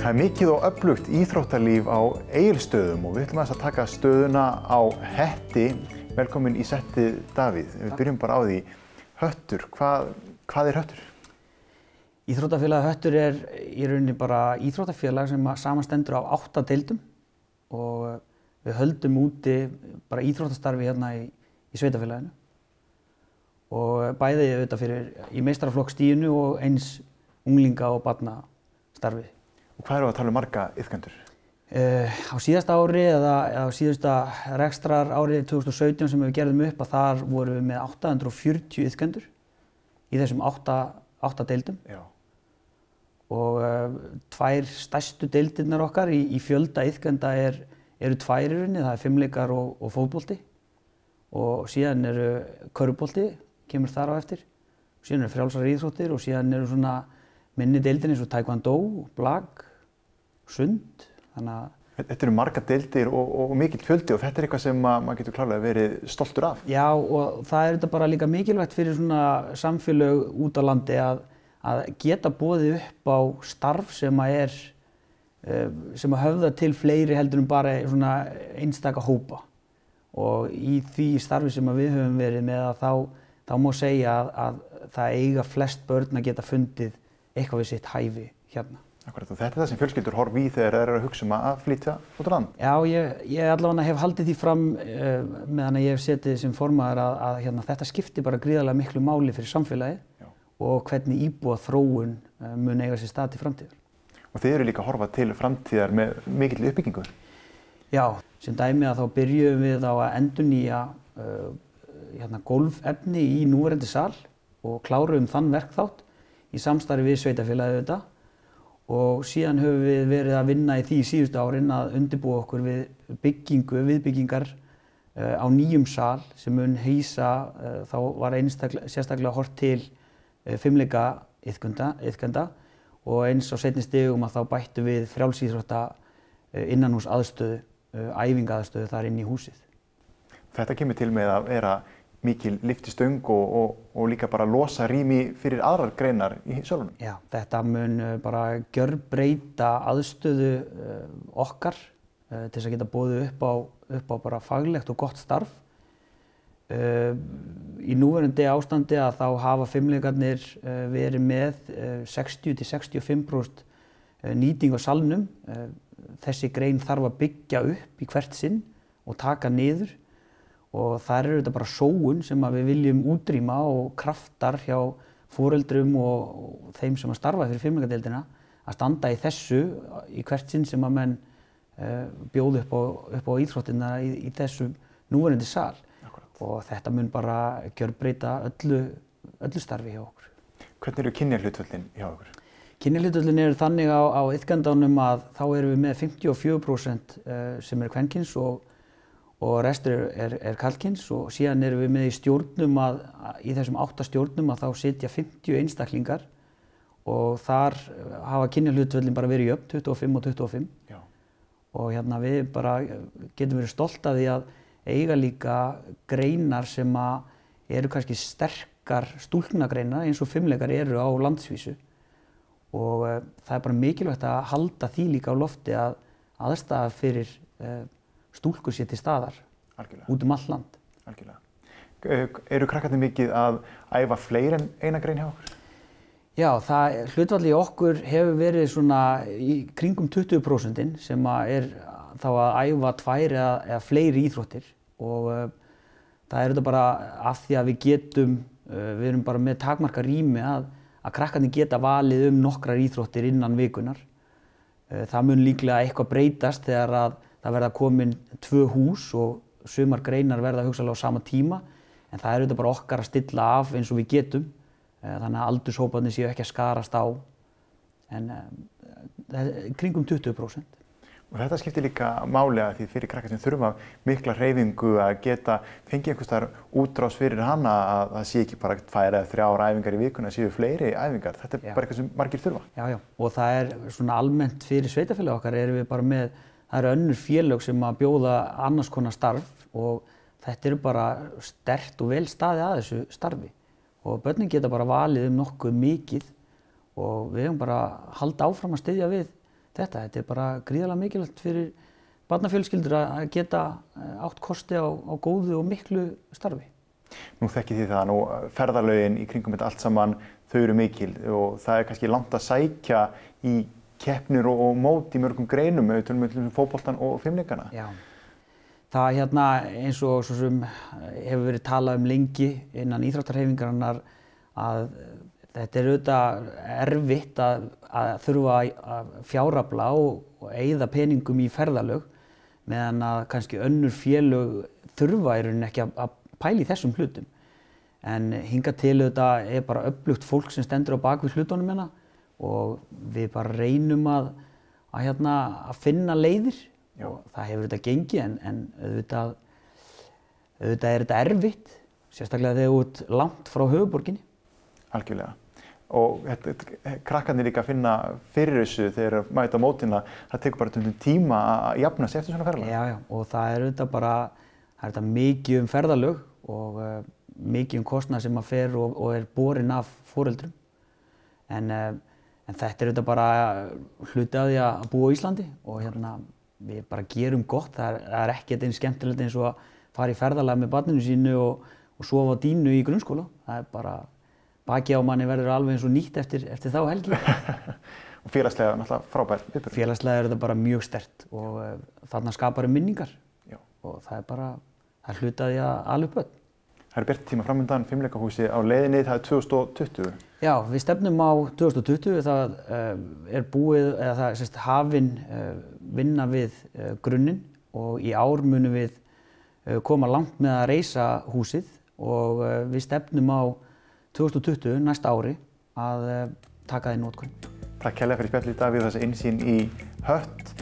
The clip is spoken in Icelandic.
Það er mikið og öflugt íþróttalíf á Egilsstöðum og við ætlum að taka stöðuna á Hetti. Velkomin í settið, Davíð. Við byrjum bara á því. Höttur, hvað er Höttur? Íþróttafélag Höttur er í rauninni bara íþróttafélag sem samanstendur af 8 deildum og við höldum úti bara íþróttastarfi hérna í sveitafélaginu. Og bæði auðvitað í meistaraflokksstiginu og eins unglinga- og barnastarfi. Og hvað eru að tala um marga iðkendur? Á síðasta ári eða á síðasta rekstrarárið 2017 sem við gerðum upp að þar vorum við með 840 iðkendur í þessum 8 deildum. Já. Og 2 stærstu deildirnar okkar í fjölda iðkenda eru 2 í rauninni, það er fimleikar og fótbolti. Og síðan eru körfubolti, kemur þar á eftir. Síðan eru frjálsar íþróttir og síðan eru svona minni deildir eins og taekwondo, blag, sund. Þetta eru marga deildir og mikill fjöldi og þetta er eitthvað sem maður getur klárlega verið stoltur af. Já, og það er þetta bara líka mikilvægt fyrir svona samfélög út á landi að geta boðið upp á starf sem höfða til fleiri heldur en bara svona einstaka hópa. Og í því starfi sem við höfum verið með þá má segja að það eiga flest börn að geta fundið eitthvað við sitt hæfi hérna. Akkurat, og þetta er það sem fjölskyldur horfa í þegar þeir eru að hugsa að flytja út á land. Já, ég allavega hef haldið því fram meðan ég hef setið sem formaður að hérna, þetta skiptir bara gríðarlega miklu máli fyrir samfélagið. Já. Og hvernig íbúa þróun mun eiga sér stað til framtíðar. Og þið eru líka að horfa til framtíðar með mikill uppbyggingu. Já, sem dæmi að þá byrjuðum við á að endurnýja gólfefni í núverandi sal og kláruðum þann verkþátt í samstarfi við sveitafélagið auðvitað. Og síðan höfum við verið að vinna í því síðustu árin að undirbúa okkur við viðbyggingar á nýjum sal sem mun hýsa, þá var sérstaklega horft til fimleika iðkenda og eins á seinni stigum að þá bættu við frjálsíþrótta innanhús aðstöðu, æfingaaðstöðu þar inn í húsið. Þetta kemur til með að vera mikil lyftistöng og líka bara losa rými fyrir aðrar greinar í sölunum. Já, þetta mun bara gjörbreyta aðstöðu okkar til þess að geta boðið upp á bara faglegt og gott starf. Í núverandi ástandi að þá hafa fimleikarnir verið með 60–65% nýting á salnum. Þessi grein þarf að byggja upp í hvert sinn og taka niður. Og þar eru þetta bara sóun sem við viljum útrýma og kraftar hjá foreldrum og þeim sem að starfa fyrir fimleikadeildina að standa í þessu í hvert sinn sem að menn bjóða upp á íþróttina í þessu núverandi sal. Akkurat. Og þetta mun bara gjörbreyta öllu starfi hjá okkur. Hvernig eru kynjahlutföllin hjá okkur? Kynjahlutföllin eru þannig á iðkendanum að þá erum við með 54% sem eru kvenkyns og restur er karlkyns og síðan erum við með í stjórnum í þessum 8 stjórnum að þá sitja 50 einstaklingar og þar hafa kynjahlutföllin bara verið jöfn, 25 og 25. Já. Og hérna við bara getum verið stolt af því að eiga líka greinar sem eru kannski sterkar stúlknagreinar eins og fimleikar eru á landsvísu og það er bara mikilvægt að halda því líka á lofti að aðstaða fyrir stúlkur sér til staðar. Algjörlega. Út allt land. Algjörlega. Eru krakkarnir mikið að æfa fleiri en eina grein hjá okkur? Já, hlutfallið í okkur hefur verið svona í kringum 20% sem er þá að æfa 2 eða fleiri íþróttir og það er þetta bara af því að við erum bara með takmarka rými að krakkarnir geta valið nokkrar íþróttir innan vikunar. Það mun líklega eitthvað breytast þegar að það verða komin 2 hús og sumar greinar verða hugsanlega á sama tíma en það er auðvitað bara okkar að stilla af eins og við getum þannig að aldurshóparnir séu ekki að skarast á en kringum 20%. Og þetta skiptir líka máli að því fyrir krakkar sem þurfa mikla hreyfingu að geta fengið einhvers staðar útrás fyrir hana að það sé ekki bara 2 eða 3 æfingar í vikuna, séu fleiri æfingar. Þetta er bara eitthvað sem margir þurfa. Já, og það er svona almennt fyrir sveitafélagið okkar erum við bara með það eru önnur félög sem að bjóða annars konar starf og þetta eru bara sterkt og vel staðið að þessu starfi og börnin geta bara valið nokkuð mikið og við höfum bara að halda áfram að styðja við þetta er bara gríðarlega mikilvægt fyrir barnafjölskyldur að geta átt kosti á góðu og miklu starfi. Nú þekkið þið það, nú ferðalögin í kringum þetta allt saman, þau eru mikil og það kannski langt að sækja í keppnir og mót í mörgum greinum, tölum við fótboltann og fimleikana. Já, það eins og svo sem hefur verið talað lengi innan íþróttahreyfingarinnar að þetta auðvitað erfitt að þurfa að fjárafla og eyða peningum í ferðalög meðan að kannski önnur félög þurfa í rauninni ekki að pæla í þessum hlutum. En hingað til auðvitað bara öflugt fólk sem stendur á bak við hlutunum hérna og við bara reynum að finna leiðir. Já. Og það hefur þetta gengið en auðvitað þetta erfitt, sérstaklega þegar þú ert langt frá höfuðborginni. Algjörlega. Og krakkarnir líka að finna fyrir þessu þegar þeir mæta á mótina, það tekur bara tíma að jafna sig eftir svona ferðalag. Já, og það auðvitað bara, það mikið ferðalög og mikið kostnað sem að fer og er borinn af foreldrum. En þetta auðvitað bara hluti af því að búa á Íslandi og við bara gerum gott. Það er ekkert eins skemmtilegt eins og að fara í ferðalag með barninu sínu og sofa á dýnu í grunnskóla. Það er bara, bakið á manni verður alveg eins og nýtt eftir þá helgi. Og félagslega náttúrulega frábær viðburður. Félagslega þetta bara mjög sterkt og þarna skapar minningar. Já. Og það er bara, það hluti af því að ala upp börn. Það eru bjartir tíma framundan, fimleikahúsi á leiðinni, það er 2020. Já, við stefnum á 2020, það er búið, eða það er hafin vinna við grunninn og í ár munum við koma langt með að reisa húsið og við stefnum á 2020, næsta ári, að taka það í notkun. Takk kærlega fyrir spjallið, Davíð, þessa innsýn í Hött.